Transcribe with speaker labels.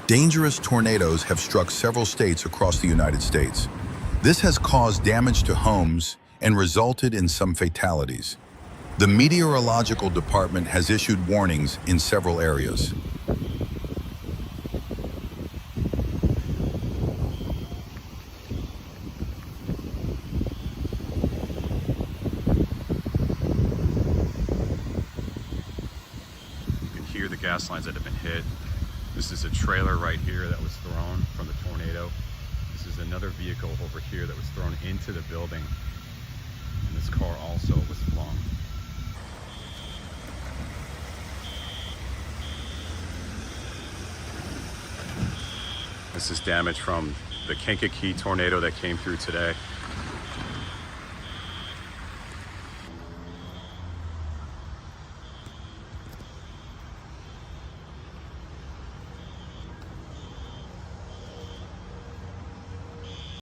Speaker 1: Dangerous tornadoes have struck several states across the United States. This has caused damage to homes and resulted in some fatalities. The Meteorological Department has issued warnings in several areas.
Speaker 2: You can hear the gas lines that have been hit. This is a trailer right here that was thrown from the tornado. This is another vehicle over here that was thrown into the building. And this car also was flung. This is damage from the Kankakee tornado that came through today.